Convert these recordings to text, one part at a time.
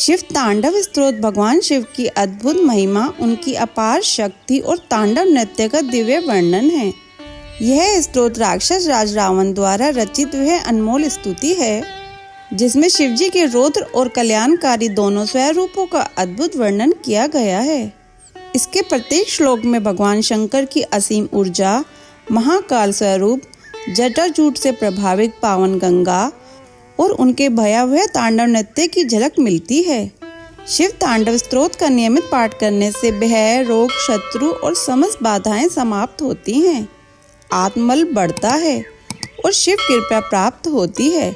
शिव तांडव स्तोत्र भगवान शिव की अद्भुत महिमा, उनकी अपार शक्ति और तांडव नृत्य का दिव्य वर्णन है। यह स्तोत्र राक्षस राज रावण द्वारा रचित वह अनमोल स्तुति है जिसमें शिवजी के रौद्र और कल्याणकारी दोनों स्वरूपों का अद्भुत वर्णन किया गया है। इसके प्रत्येक श्लोक में भगवान शंकर की असीम ऊर्जा, महाकाल स्वरूप, जटाजूट से प्रभावित पावन गंगा और उनके भयावह तांडव नृत्य की झलक मिलती है। शिव तांडव स्तोत्र का नियमित पाठ करने से भय, रोग, शत्रु और समस्त बाधाएं समाप्त होती हैं, आत्मबल बढ़ता है और शिव कृपा प्राप्त होती है।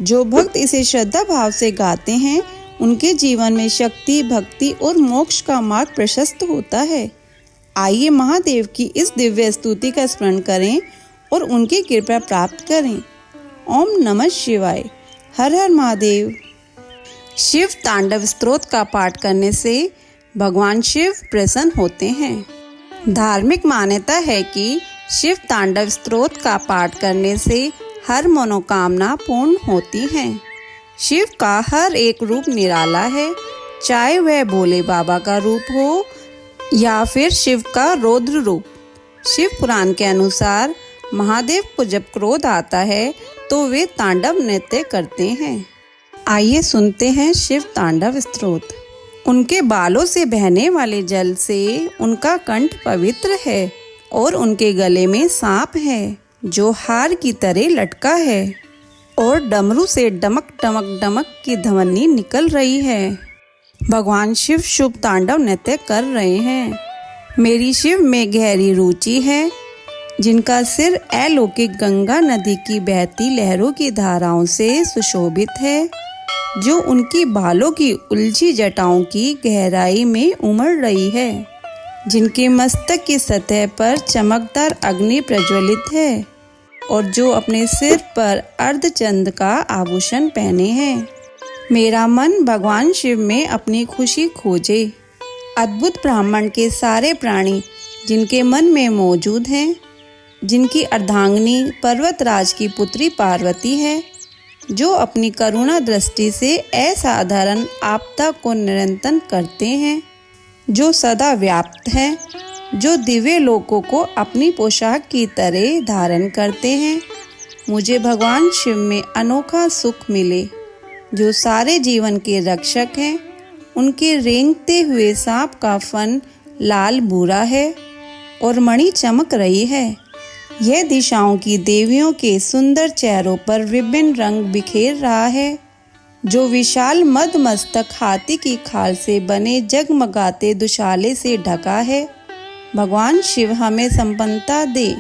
जो भक्त इसे श्रद्धा भाव से गाते हैं उनके जीवन में शक्ति, भक्ति और मोक्ष का मार्ग प्रशस्त होता है। आइए महादेव की इस दिव्य स्तुति का स्मरण करें और उनकी कृपा प्राप्त करें। ओम नमः शिवाय। हर हर महादेव। शिव तांडव स्तोत्र का पाठ करने से भगवान शिव प्रसन्न होते हैं। धार्मिक मान्यता है कि शिव तांडव स्तोत्र का पाठ करने से हर मनोकामना पूर्ण होती है। शिव का हर एक रूप निराला है, चाहे वह भोले बाबा का रूप हो या फिर शिव का रौद्र रूप। शिव पुराण के अनुसार महादेव को जब क्रोध आता है तो वे तांडव नृत्य करते हैं। आइए सुनते हैं शिव तांडव स्तोत्र। उनके बालों से बहने वाले जल से उनका कंठ पवित्र है और उनके गले में सांप है जो हार की तरह लटका है और डमरू से डमक डमक डमक की ध्वनि निकल रही है। भगवान शिव शुभ तांडव नृत्य कर रहे हैं। मेरी शिव में गहरी रुचि है, जिनका सिर अलौकिक गंगा नदी की बहती लहरों की धाराओं से सुशोभित है, जो उनकी बालों की उलझी जटाओं की गहराई में उमड़ रही है, जिनके मस्तक की सतह पर चमकदार अग्नि प्रज्वलित है और जो अपने सिर पर अर्धचंद्र का आभूषण पहने हैं। मेरा मन भगवान शिव में अपनी खुशी खोजे। अद्भुत ब्रह्मांड के सारे प्राणी जिनके मन में मौजूद हैं, जिनकी अर्धांगिनी पर्वतराज की पुत्री पार्वती है, जो अपनी करुणा दृष्टि से असाधारण आपदा को निरंतर करते हैं, जो सदा व्याप्त है, जो दिव्य लोकों को अपनी पोशाक की तरह धारण करते हैं। मुझे भगवान शिव में अनोखा सुख मिले, जो सारे जीवन के रक्षक हैं। उनके रेंगते हुए सांप का फन लाल भूरा है और मणि चमक रही है। यह दिशाओं की देवियों के सुंदर चेहरों पर विभिन्न रंग बिखेर रहा है, जो विशाल मदमस्तक हाथी की खाल से बने जगमगाते दुशाले से ढका है। भगवान शिव हमें संपन्नता दे,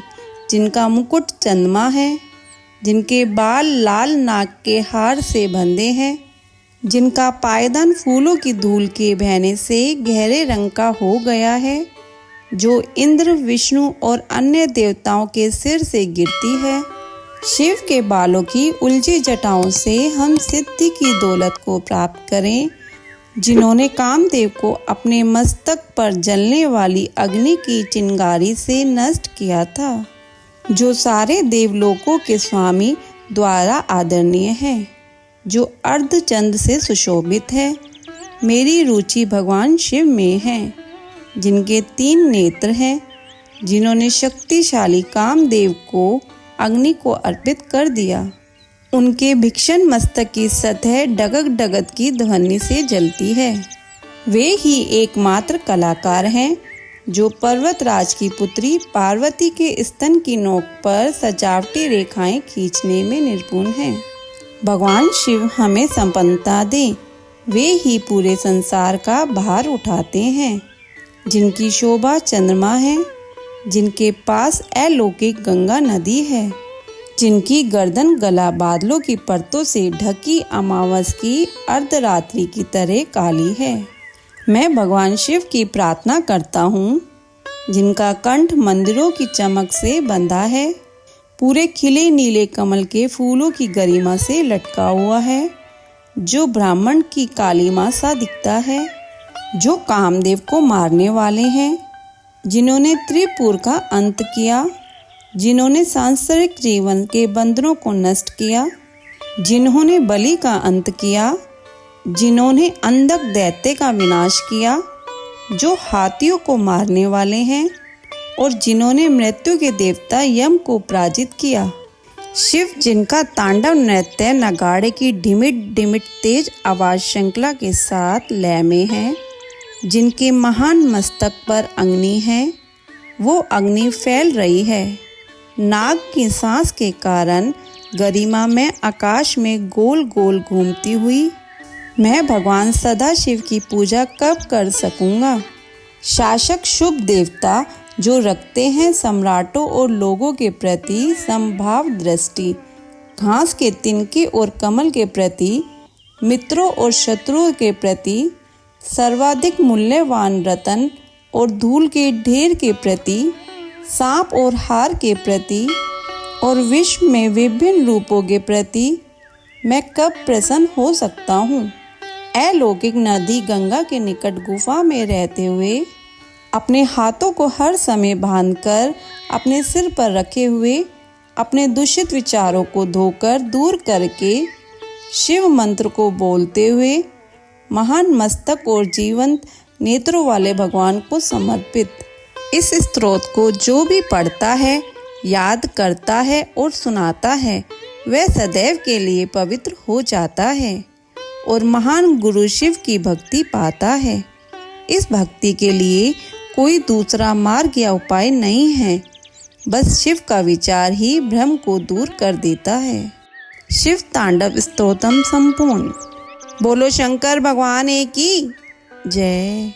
जिनका मुकुट चंद्रमा है, जिनके बाल लाल नाग के हार से बंधे हैं, जिनका पायदान फूलों की धूल के बहने से गहरे रंग का हो गया है, जो इंद्र, विष्णु और अन्य देवताओं के सिर से गिरती है। शिव के बालों की उलझी जटाओं से हम सिद्धि की दौलत को प्राप्त करें, जिन्होंने कामदेव को अपने मस्तक पर जलने वाली अग्नि की चिंगारी से नष्ट किया था, जो सारे देवलोकों के स्वामी द्वारा आदरणीय है, जो अर्धचंद्र से सुशोभित है। मेरी रुचि भगवान शिव में है, जिनके 3 नेत्र हैं, जिन्होंने शक्तिशाली कामदेव को अग्नि को अर्पित कर दिया। उनके भीषण मस्तक की सतह डगक डगक की ध्वनि से जलती है। वे ही एकमात्र कलाकार हैं जो पर्वतराज की पुत्री पार्वती के स्तन की नोक पर सजावटी रेखाएं खींचने में निपुण हैं। भगवान शिव हमें संपन्नता दें। वे ही पूरे संसार का भार उठाते हैं, जिनकी शोभा चंद्रमा है, जिनके पास अलौकिक गंगा नदी है, जिनकी गर्दन गला बादलों की परतों से ढकी अमावस की अर्धरात्रि की तरह काली है। मैं भगवान शिव की प्रार्थना करता हूँ, जिनका कंठ मंदिरों की चमक से बंधा है, पूरे खिले नीले कमल के फूलों की गरिमा से लटका हुआ है, जो ब्राह्मण की काली माँ सा दिखता है, जो कामदेव को मारने वाले हैं, जिन्होंने त्रिपुर का अंत किया, जिन्होंने सांसारिक जीवन के बंधनों को नष्ट किया, जिन्होंने बलि का अंत किया, जिन्होंने अंधक दैत्य का विनाश किया, जो हाथियों को मारने वाले हैं, और जिन्होंने मृत्यु के देवता यम को पराजित किया। शिव जिनका तांडव नृत्य नगाड़े की ढिमिट ढिमिट तेज आवाज श्रृंखला के साथ लय में है, जिनके महान मस्तक पर अग्नि है, वो अग्नि फैल रही है। नाग की सांस के कारण गरिमा में आकाश में गोल गोल घूमती हुई मैं भगवान सदाशिव की पूजा कब कर सकूंगा। शासक शुभ देवता जो रखते हैं सम्राटों और लोगों के प्रति समभाव दृष्टि, घास के तिनके और कमल के प्रति, मित्रों और शत्रुओं के प्रति, सर्वाधिक मूल्यवान रतन और धूल के ढेर के प्रति, सांप और हार के प्रति और विश्व में विभिन्न रूपों के प्रति मैं कब प्रसन्न हो सकता हूँ। अलौकिक नदी गंगा के निकट गुफा में रहते हुए, अपने हाथों को हर समय बांधकर अपने सिर पर रखे हुए, अपने दूषित विचारों को धोकर दूर करके शिव मंत्र को बोलते हुए, महान मस्तक और जीवंत नेत्रों वाले भगवान को समर्पित इस स्तोत्र को जो भी पढ़ता है, याद करता है और सुनाता है, वह सदैव के लिए पवित्र हो जाता है और महान गुरु शिव की भक्ति पाता है। इस भक्ति के लिए कोई दूसरा मार्ग या उपाय नहीं है, बस शिव का विचार ही भ्रम को दूर कर देता है। शिव तांडव स्तोत्रम संपूर्ण। बोलो शंकर भगवान की जय।